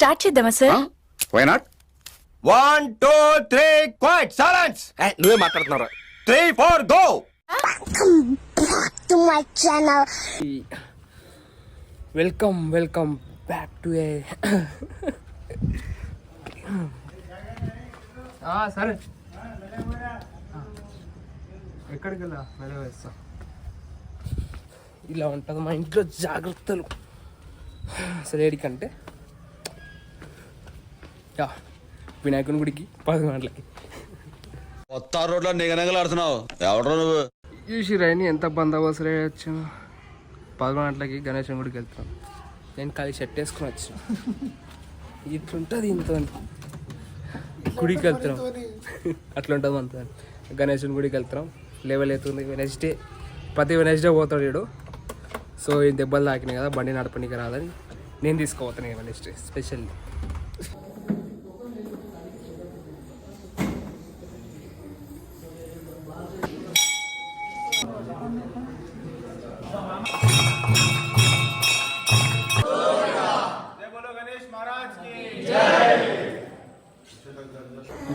Start చేద్దామా sir? Why not? 1 2 3 quite silence. నువ్వే మాట్లాడుతున్నారా? 3 4 go. To my channel. Welcome back to ఏ సరే ఎక్కడికి వెళ్ళా మెల్ల వేస్తా. ఇలా ఉంటుంది మా ఇంట్లో జాగ్రత్తలు. అసలు ఏడికంటే వినాయకుని గుడికి 10 గంటలకి కొత్త రోడ్లో నిగనగలాడుతున్నావు. ఎవడో నువ్వు? చూసి రైని ఎంత బందోబస్తు వచ్చాను. 10 గంటలకి గణేశం గుడికి వెళ్తాను. నేను ఖాళీ షర్ట్ వేసుకుని వచ్చాను. ఇట్లుంటుంది ఇంత గుడికి వెళ్తున్నాం. అట్లా ఉంటుంది అంత. గణేశుని గుడికి వెళ్తున్నాం. లెవెల్ అవుతుంది. ప్రతి వెనస్డే పోతాడు వీడు. సో ఈ దెబ్బలు తాకినాయి కదా, బండి నడపనికి రాదని నేను తీసుకోపోతాను వెనస్డే స్పెషల్.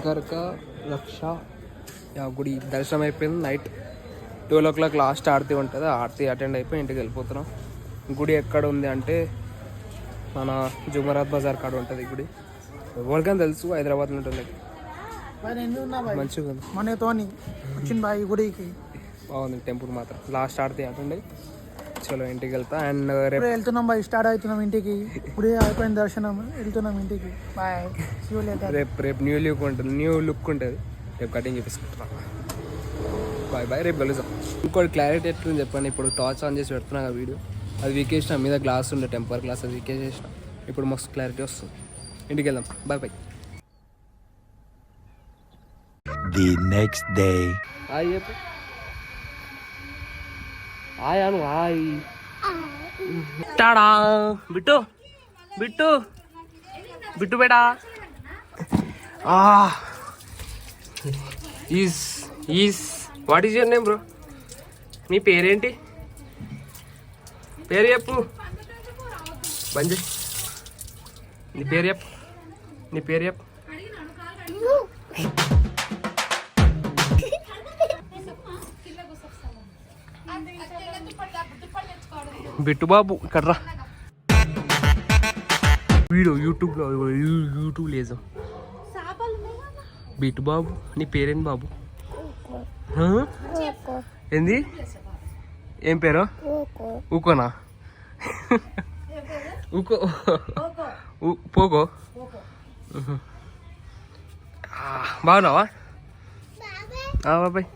గర్క లక్ష గుడి దర్శనం అయిపోయింది. నైట్ 12 o'clock లాస్ట్ ఆరతి ఉంటుంది. ఆరతి అటెండ్ అయిపోయి ఇంటికి వెళ్ళిపోతున్నాం. గుడి ఎక్కడ ఉంది అంటే మన జుమరాత్ బజార్ కాడ ఉంటుంది గుడి. ఎవరికైనా తెలుసు, హైదరాబాద్లో ఉంటుంది. మంచిగా ఉంది. మనతోని వచ్చింది బాయ్ గుడికి. బాగుంది టెంపుల్ మాత్రం. లాస్ట్ ఆరతి అటెండ్ అయ్యి చలో ఇంటికి వెళ్తా. అండ్ రేపు వెళ్తున్నాం బాయ్, స్టార్ట్ అవుతున్నాం ఇంటికి. ఇప్పుడే అయిపోయింది దర్శనం, వెళ్తున్నాం ఇంటికి. బాయ్, రేపు న్యూ లుక్ ఉంటుంది. రేపు కటింగ్ చేపించుకుంటున్నాం. బాయ్ రేపు కలుద్దాం. ఇంకోటి క్లారిటీ ఎట్లుంది చెప్పండి. ఇప్పుడు టార్చ్ ఆన్ చేసి పెడుతున్నా కదా వీడియో, అది వీకేసిన మీద గ్లాస్ ఉండే టెంపర్ గ్లాస్, అది వీకే చేసిన. ఇప్పుడు మస్తు క్లారిటీ వస్తుంది. ఇంటికి వెళ్దాం. Bye. The next day. Hi చెప్పు. హాయ్ అను. హాయ్ టాడా. బిట్టు బేటా. Is what is your name bro? మీ పేరేంటి? పేరు చెప్పు. బంజయ్ నీ పేరు చెప్పు. బిట్టుబాబు కర్రా. వీడియో యూట్యూబ్లో లేజం. బిట్టుబాబు నీ పేరేంటి బాబు? ఏంది? ఏం పేరు? ఊకోనా? ఊకో పోకో. బాగున్నావా బాబాయ్?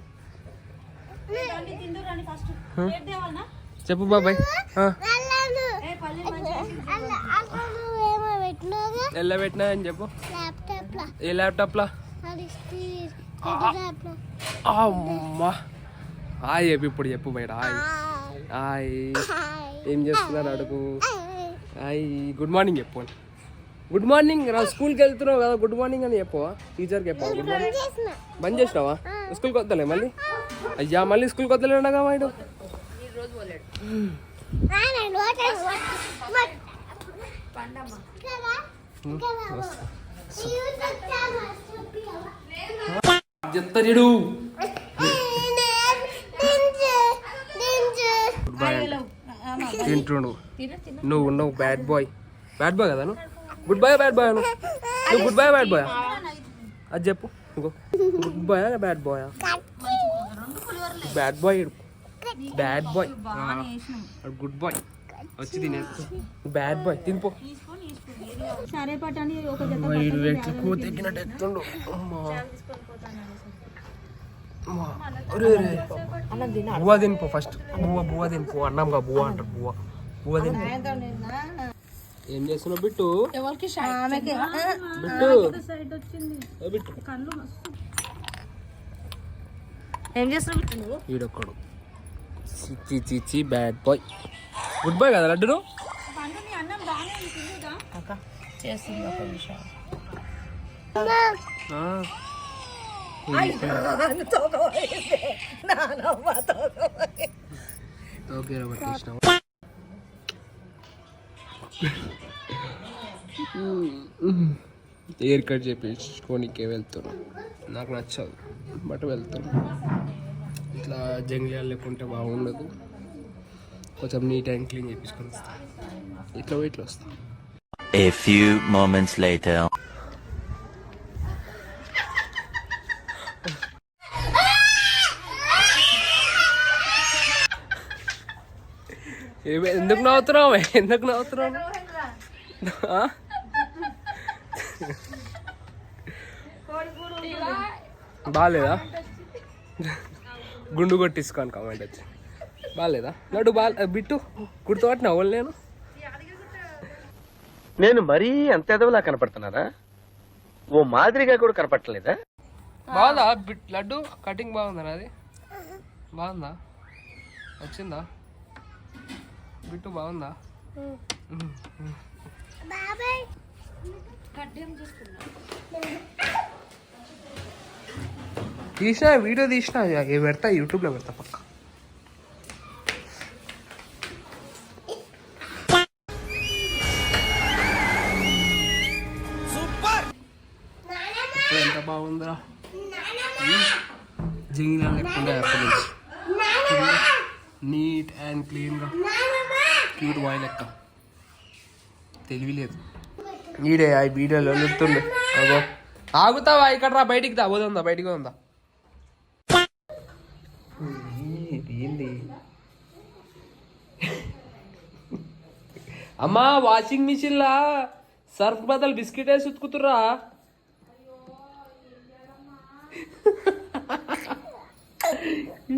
చెప్పు బాబాయ్. ఎలా పెట్టినా అని చెప్పు. ఏ ల్యాప్టాప్లా? అమ్మా హాయ్ చెప్పు. ఇప్పుడు చెప్పు బయట. హాయ్ ఏం చేస్తున్నారు అడుగు. హాయ్ గుడ్ మార్నింగ్ చెప్పు. గుడ్ మార్నింగ్ రా. స్కూల్కి వెళ్తున్నావు కదా, గుడ్ మార్నింగ్ అని చెప్పవా? టీచర్కి చెప్పవా గుడ్ మార్నింగ్? బంద్ చేసినావా? స్కూల్కి వద్దలే మళ్ళీ? అయ్యా మళ్ళీ స్కూల్కి వద్దలేడగా వాడు. చెప్తాడు తింటుండు. నువ్వు బ్యాడ్ బాయ్ కదా. నువ్వు గుడ్ బాయ్ బ్యాడ్ బాయ్? నువ్వు గుడ్ బాయ్ బ్యాడ్ బాయ్ అది చెప్పు. Good boy bad boy? Bad boy good boy వచ్చి తినే. బ్యాడ్ బాయ్ తినిపో. తెగినట్టు ఎత్తుండు. బువ్వ తినిపో ఫస్ట్. బువ్వ తినిపో. అన్నంగా బువ్వ అంటారు. బువ్వ తినిపో. ఏం చేస్తున్నావు బిట్టు? బిట్టు ఏం చేస్తున్నావు? ఈడొక్కడు చిచి బ్యాడ్ బాయ్. గుడ్ బాయ్ కదా లడ్డు? హెయిర్ కట్ చేయించుకోనికే వెళ్తున్నాం. నాకు నచ్చదు బట్ వెళ్తున్నాం. ఇట్లా జంగ్లియాలు లేకుంటే బాగుండదు. కొంచెం నీట్ అండ్ క్లీన్ చేయించుకొని వస్తాం. ఇట్లా వస్తాం. A few moments later. ఎందుకు నవ్వుతున్నావు? బాగాలేదా? గుండు కొట్టించుకోని కామెంట్ వచ్చి బాగాలేదా? నడు బిట్టు గుర్తుపట్టిన వాళ్ళు నేను మరీ అంత ఎదవలా కనపడుతున్నారా? ఓ మాదిరిగా కూడా కనపడలేదా? బాగుందా లడ్డు? కటింగ్ బాగుందా నాది? బాగుందా? వచ్చిందా బిట్టు? బాగుందా? వీడియో తీసిన పెడతా, యూట్యూబ్లో పెడతా పక్క. ఎంత బాగుందిరా జింగినా లేకుండా అప్పటి నుంచి నీట్ అండ్ క్లీన్గా క్యూట్ బాయ్ లెక్క. తెలివి లేదు నీడే ఆ వీడియోలో నిలుతుండే. అగో ఆగుతావా? ఇక్కడ రా, బయటికి దా. పోదా బయటికి ఉందా? ఏంది అమ్మా? వాషింగ్ మిషన్లా సర్ఫ్ బదులు బిస్కెట్ వేసి ఉతుకుతుర్రా.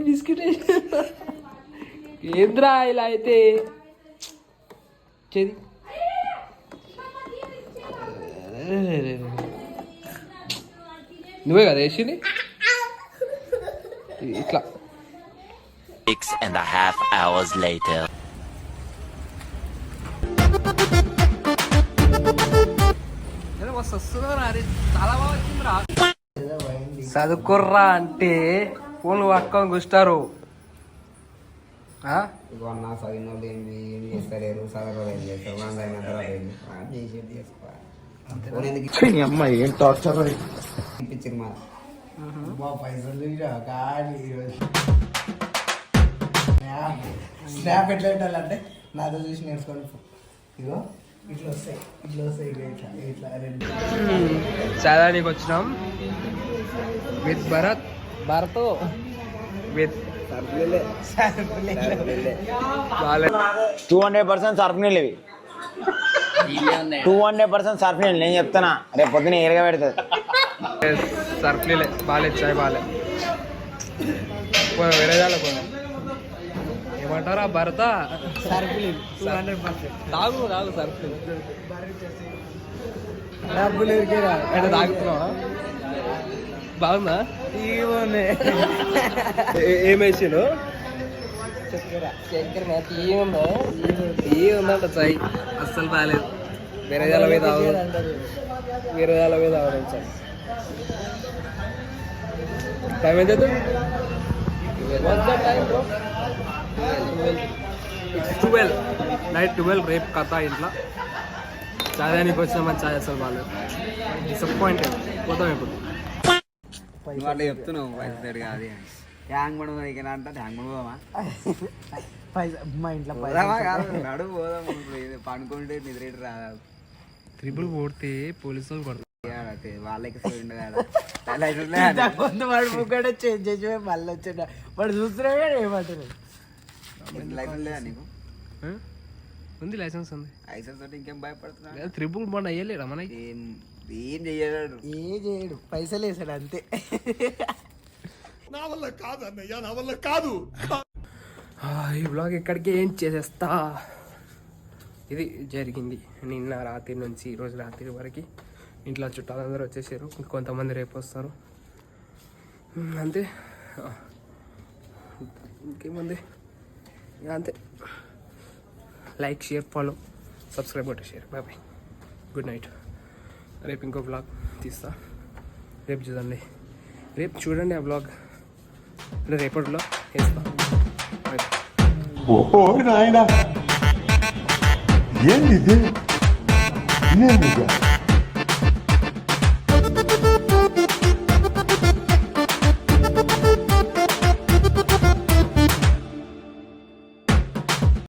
బిస్కెట్ ఏంద్రా ఇలా అయితే? చెది నువ్వే కదా వేసింది ఇట్లా. 6.5 hours later. చాలా బాగా వచ్చిందిరా. చదువుకుర్రా అంటే ఫోన్లు పట్టుకొని కూర్చుంటారు. చదివిన వాళ్ళు ఏం చేస్తలేరు, చదవరు ఏం చేస్తారు. మనం చదివిన తర్వాత చేసేది చేసుకోవాలి. అమ్మాయి ఏం టార్చర్ ఇప్పించారు మా పైసలు స్నాప్ ఎట్లా పెట్టాలంటే నాతో చూసి నేర్చుకోండి. ఇగో ఇట్లా వస్తాయి ఇట్లా రెండు చదవడానికి వచ్చినాం విత్ భరత్ విత్ 200% సర్ఫ్ నీళ్ళు ఇవి. 200% సర్ఫ్ నీళ్ళు. నేను చెప్తానా, రేపు పొద్దున ఏరుగా పెడుతుంది. సర్ఫ్లీలే బాగాలే, చాయ్ బాగాలే. వేరే దాలో ఏమంటారా భరత? తాగు సర్ఫ్లీ అంటే తాగుతున్నావా? బాగుందా? ఏమేసాను చక్కెర తీయమంట చాయ్ అస్సలు బాగాలేదు. వేరే జాల మీద తాగడం చాయ్. టైం ఎంత? 12 నైట్ 12. రేపు కథ ఇంట్లో చదవడానికి వచ్చినామని చాయ్ అసలు బాగాలేదు. డిసప్పాయింటెడ్. పోతాం ఇప్పుడు. అట్లా చెప్తున్నావు పైసలు కాదు ట్యాంక్ పడమా ఇక్కడ అంట. ట్యాంక్ పడమా మా ఇంట్లో నడు పోదాం. పనుకుంటే నిద్రేటు రాదు. ట్రిపుల్ కొడితే పోలీసులు కొడతారు. వాళ్ళకి వాడు ముగ్గడ చేంజ్ చేసి మళ్ళీ వచ్చాడు. వాడు చూస్తున్నాడు ఏమంటారు. లైసెన్స్ లేదా నీకు? ఉంది, లైసెన్స్ ఉంది. లైసెన్స్ తోటి ఇంకేం భయపడుతున్నా? ట్రిపుల్ మొన్న అయ్యలేరా మనకి? ఏం చెయ్యడు, పైసలు వేసాడు అంతే. నా వల్ల కాదు అన్నయ్య, నా వల్ల కాదు. ఈ బ్లాగ్ ఎక్కడికి ఏం చేసేస్తా. ఇది జరిగింది నిన్న రాత్రి నుంచి ఈరోజు రాత్రి వరకు. ఇంట్లో చుట్టాలందరూ వచ్చేసారు, కొంతమంది రేపు వస్తారు. అంతే, ఇంకేముంది అంతే. లైక్, షేర్, ఫాలో, సబ్స్క్రైబ్ కొట్టి share. Bye bye, good night. రేపు ఇంకో బ్లాగ్ తీస్తా. రేపు చూడండి ఆ బ్లాగ్. రేపటి బ్లాగ్ వేస్తా. ఓ నాయనా, ఏంది Ninja.